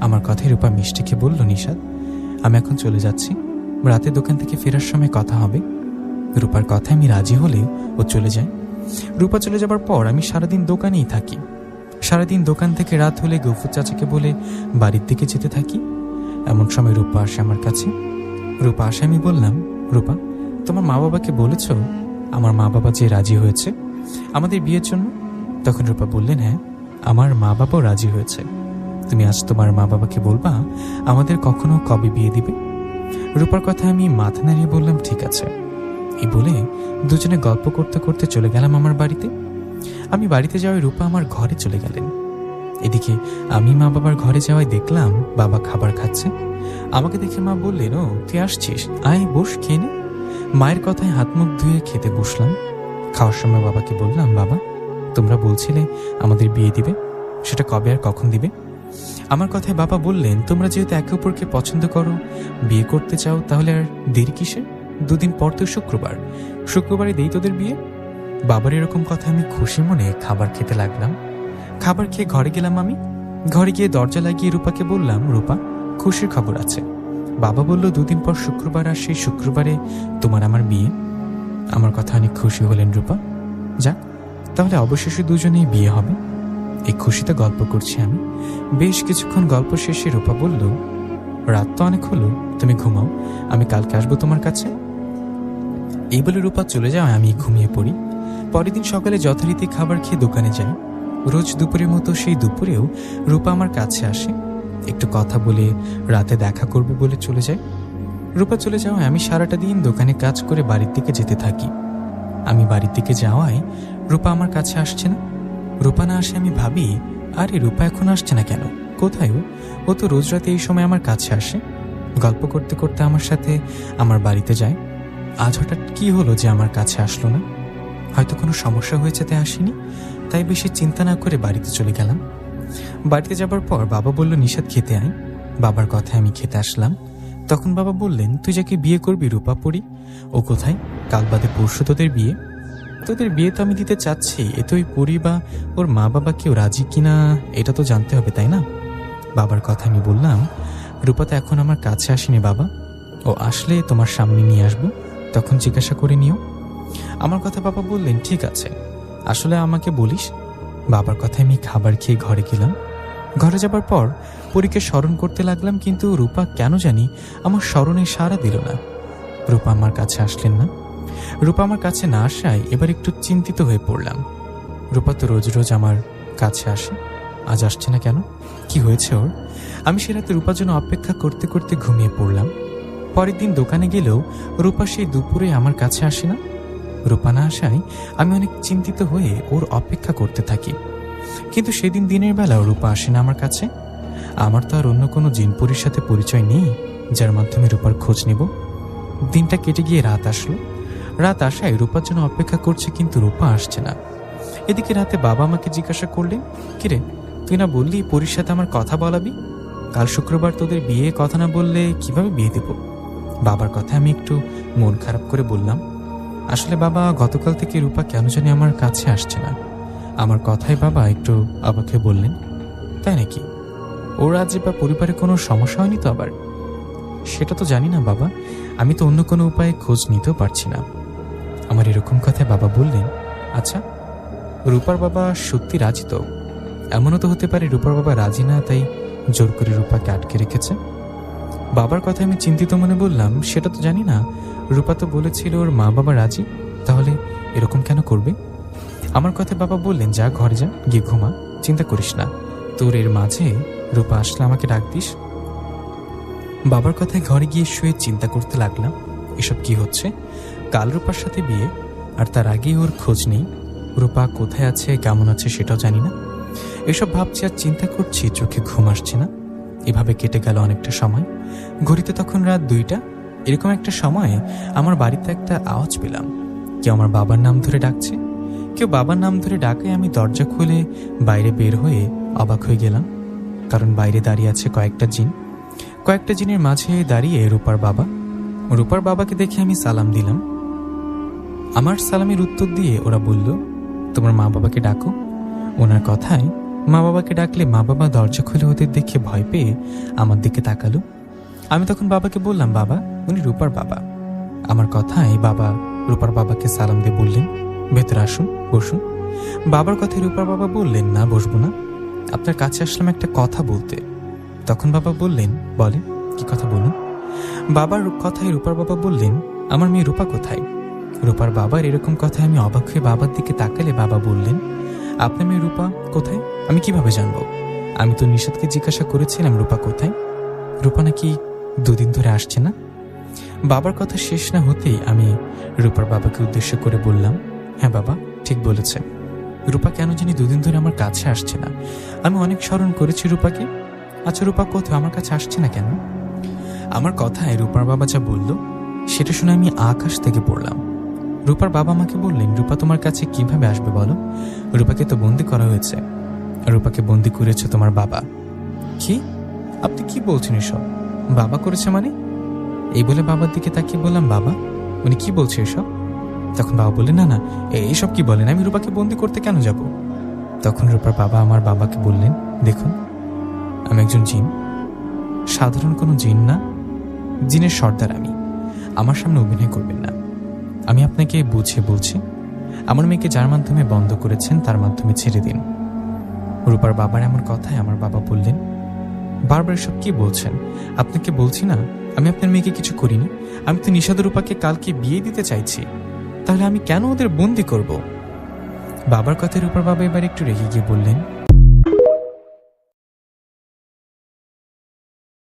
আমার কথায় রূপা মিষ্টি খেয়ে বলল, নিশাদ, আমি এখন চলে যাচ্ছি, রাতে দোকান থেকে ফেরার সময় কথা হবে। রূপার কথায় আমি রাজি হলে ও চলে যায়। রূপা চলে যাবার পর আমি সারাদিন দোকানেই থাকি। সারাদিন দোকান থেকে রাত হলে গফুর চাচাকে বলে বাড়ির দিকে যেতে থাকি। এমন সময় রূপা আসে আমার কাছে। রূপা আসে, আমি বললাম, রূপা, তোমার মা বাবাকে বলেছ আমার মা বাবা যে রাজি হয়েছে আমাদের বিয়ের জন্য? তখন রূপা বললেন, হ্যাঁ, আমার মা বাবাও রাজি হয়েছে। তুমি আজ তোমার মা বাবাকে বলবা আমাদের কখনো কবে বিয়ে দিবে। রূপার কথা আমি মাথা নাড়িয়ে বললাম, ঠিক আছে। এই বলে দুজনে গল্প করতে করতে চলে গেলাম আমার বাড়িতে। আমি বাড়িতে যাওয়ায় রূপা আমার ঘরে চলে গেলেন। এদিকে আমি মা বাবার ঘরে যাওয়ায় দেখলাম বাবা খাবার খাচ্ছে। আমাকে দেখে মা বললেন, ও তুই আসছিস, আয় বস, খেয়ে নে। মায়ের কথায় হাত মুখ ধুয়ে খেতে বসলাম। খাওয়ার সময় বাবাকে বললাম, বাবা, তোমরা বলছিলে আমাদের বিয়ে দিবে, সেটা কবে আর কখন দিবে? আমার কথায় বাবা বললেন, তোমরা যেহেতু একে অপরকে পছন্দ করো, বিয়ে করতে চাও, তাহলে আর দেরি কিসের? 2 দিন পর তো শুক্রবার, শুক্রবারে দেই তোদের বিয়ে। বাবার এরকম কথা আমি খুশি মনে খাবার খেতে লাগলাম। খাবার খেয়ে ঘরে গেলাম। আমি ঘরে গিয়ে দরজা লাগিয়ে রূপাকে বললাম, রূপা, খুশির খবর আছে। বাবা বলল 2 দিন পর শুক্রবার, আর সেই শুক্রবারে তোমার আমার বিয়ে। আমার কথা অনেক খুশি হলেন রূপা। যাক, তাহলে অবশেষে দুজনেই বিয়ে হবে। এই খুশিতে গল্প করছি আমি। বেশ কিছুক্ষণ গল্প শেষে রূপা বলল, রাত তো অনেক হলো, তুমি ঘুমাও, আমি কালকে আসবো তোমার কাছে। এই বলে রূপা চলে যাওয়ায় আমি ঘুমিয়ে পড়ি। পরের দিন সকালে যথারীতি খাবার খেয়ে দোকানে যাই। রোজ দুপুরের মতো সেই দুপুরেও রূপা আমার কাছে আসে। একটু কথা বলে রাতে দেখা করবে বলে চলে যায়। রূপা চলে যাওয়ায় আমি সারাটা দিন দোকানে কাজ করে বাড়ির দিকে যেতে থাকি। আমি বাড়ির দিকে যাওয়ায় রূপা আমার কাছে আসছে না। রূপা না আসে আমি ভাবি, আরে রূপা এখন আসছে না কেন, কোথায় ও তো রোজ রাতে এই সময় আমার কাছে আসে। গল্প করতে করতে আমার সাথে আমার বাড়িতে যায়। আজ হঠাৎ কি হলো যে আমার কাছে আসলো না? হয়তো কোনো সমস্যা হয়েছে তাই আসেনি। তাই বেশি চিন্তা না করে বাড়িতে চলে গেলাম। বাড়িতে যাবার পর বাবা বলল, নিশাদ, খেতে আয়। বাবার কথায় আমি খেতে আসলাম। তখন বাবা বললেন, তুই যাকে বিয়ে করবি রূপা পড়ি, ও কোথায়? কাল বাদে পরশু তোদের বিয়ে। তোদের বিয়ে তো আমি দিতে চাচ্ছি, এ তো ওই পরি বা ওর মা বাবা কেউ রাজি কিনা এটা তো জানতে হবে, তাই না? বাবার কথা আমি বললাম, রূপা তো এখন আমার কাছে আসেনি বাবা, ও আসলে তোমার সামনে নিয়ে আসবো, তখন জিজ্ঞাসা করে নিও। আমার কথা বাবা বললেন, ঠিক আছে, আসলে আমাকে বলিস। বাবার কথায় আমি খাবার খেয়ে ঘরে গেলাম। ঘরে যাবার পর পরীকে স্মরণ করতে লাগলাম, কিন্তু রূপা কেন জানি আমার স্মরণে সাড়া দিল না। রূপা আমার কাছে আসলেন না। রূপা আমার কাছে না আসায় এবার একটু চিন্তিত হয়ে পড়লাম। রূপা তো রোজ রোজ আমার কাছে আসে, আজ আসছে না কেন? কি হয়েছে ওর? আমি সে রাতে রূপার জন্য অপেক্ষা করতে করতে ঘুমিয়ে পড়লাম। পরের দিন দোকানে গেলেও রূপা সেই দুপুরে আমার কাছে আসে না। রূপা না আসায় আমি অনেক চিন্তিত হয়ে ওর অপেক্ষা করতে থাকি, কিন্তু সেদিন দিনের বেলাও রূপা আসে না আমার কাছে। আমার তো আর অন্য কোনো জিনপুরীর সাথে পরিচয় নেই যার মাধ্যমে রূপার খোঁজ নেব। দিনটা কেটে গিয়ে রাত আসলো। রাত আসায় রূপার জন্য অপেক্ষা করছে, কিন্তু রূপা আসছে না। এদিকে রাতে বাবা আমাকে জিজ্ঞাসা করলেন, কিরে, তুই না বললি পরীর সাথে আমার কথা বলাবি? কাল শুক্রবার তোদের বিয়ে, কথা না বললে কিভাবে বিয়ে দেব? বাবার কথা আমি একটু মন খারাপ করে বললাম, আসলে বাবা, গতকাল থেকে রূপা কেন জানি আমার কাছে আসছে না। আমার কথায় বাবা একটু অবাক হয়ে বললেন, তাই নাকি? ওর আজ বা পরিবারে কোনো সমস্যা হয়নি তো আবার? সেটা তো জানি না বাবা, আমি তো অন্য কোনো উপায়ে খোঁজ নিতেও পারছি না। আমার এরকম কথায় বাবা বললেন, আচ্ছা, রূপার বাবা সত্যি রাজি তো? এমনও তো হতে পারে রূপার বাবা রাজি না, তাই জোর করে রূপাকে আটকে রেখেছে। বাবার কথায় আমি চিন্তিত মনে বললাম, সেটা তো জানি না, রূপা তো বলেছিল ওর মা বাবা রাজি, তাহলে এরকম কেন করবে? আমার কথায় বাবা বললেন, যা ঘরে যা, গিয়ে ঘুমা, চিন্তা করিস না, তোর এর মাঝে রূপা আসলে আমাকে ডাক দিস। বাবার কথায় ঘরে গিয়ে শুয়ে চিন্তা করতে লাগলাম, এসব কি হচ্ছে? কাল রূপার সাথে বিয়ে, আর তার আগেই ওর খোঁজ নেই। রূপা কোথায় আছে, কেমন আছে সেটাও জানি না। এসব ভাবছি আর চিন্তা করছি, চোখে ঘুম আসছে না। এভাবে কেটে গেল অনেকটা সময়। ঘড়িতে তখন রাত 2টা। এরকম একটা সময়ে আমার বাড়িতে একটা আওয়াজ পেলাম, কেউ আমার বাবার নাম ধরে ডাকছে। কেউ বাবার নাম ধরে ডাকায় আমি দরজা খুলে বাইরে বের হয়ে অবাক হয়ে গেলাম, কারণ বাইরে দাঁড়িয়ে আছে কয়েকটা জিন। কয়েকটা জিনের মাঝে দাঁড়িয়ে রূপার বাবা। রূপার বাবাকে দেখে আমি সালাম দিলাম। আমার সালামের উত্তর দিয়ে ওরা বলল, তোমার মা বাবাকে ডাকো। ওনার কথায় মা বাবাকে ডাকলে মা বাবা দরজা খুলে ওদের দেখে ভয় পেয়ে আমার দিকে তাকালো। আমি তখন বাবাকে বললাম, বাবা, উনি রূপার বাবা। আমার কথায় বাবা রূপার বাবাকে সালাম দিয়ে বললেন, ভেতরে আসুন, বসুন। বাবার কথায় রূপার বাবা বললেন, না, বসবো না, আপনার কাছে আসলাম একটা কথা বলতে। তখন বাবা বললেন, বলেন, কি কথা বলুন। বাবার কথায় রূপার বাবা বললেন, আমার মেয়ে রূপা কোথায়? রূপার বাবার এরকম কথায় আমি অবাক হয়ে বাবার দিকে তাকালে বাবা বললেন, আপনার মেয়ে রূপা কোথায় আমি কিভাবে জানবো? আমি তো নিশাদকে জিজ্ঞাসা করেছিলাম রূপা কোথায়। রূপা নাকি 2 দিন ধরে আসছে না। বাবার কথা শেষ না হতেই আমি রূপার বাবাকে উদ্দেশ্য করে বললাম, হ্যাঁ বাবা, ঠিক বলেছে। রূপা কেন জানি 2 দিন ধরে আমার কাছে আসছে না। আমি অনেক স্মরণ করেছি রূপাকে। আচ্ছা, রূপা কোথায়, আমার কাছে আসছে না কেন? আমার কথায় রূপার বাবা যা বলল সেটা শুনে আমি আকাশ থেকে পড়লাম। রূপার বাবা আমাকে বললেন, রূপা তোমার কাছে কিভাবে আসবে বলো? রূপাকে তো বন্দি করা হয়েছে। রূপাকে বন্দি করেছে তোমার বাবা। কি? আপনি কি বলছেন এসব? বাবা করেছে মানে? এই বলে বাবার দিকে তাকিয়ে বললাম, বাবা, উনি কি বলছে এসব? তখন বাবা বললেন, না না, এইসব কি বলেন, আমি রূপাকে বন্দি করতে কেন যাব? তখন রূপার বাবা আমার বাবাকে বললেন, দেখুন, আমি একজন জিন, সাধারণ কোনো জিন না, জিনের সর্দার আমি। আমার সামনে অভিনয় করবেন না। আমি আপনাকে বুঝিয়ে বলছি, আমার মেয়েকে যার মাধ্যমে বন্ধ করেছেন তার মাধ্যমে ছেড়ে দিন। রূপার বাবার এমন কথায় আমার বাবা বললেন, বারবার এসব কি বলছেন? আপনাকে বলছি না আমি আপনার মেয়েকে কিছু করিনি। আমি তো নিশাদ রূপাকে কালকে বিয়ে দিতে চাইছি, তাহলে আমি কেন ওদের বন্দি করব? বাবার কথায় রূপার বাবা এবার একটু রেগে গিয়ে বললেন,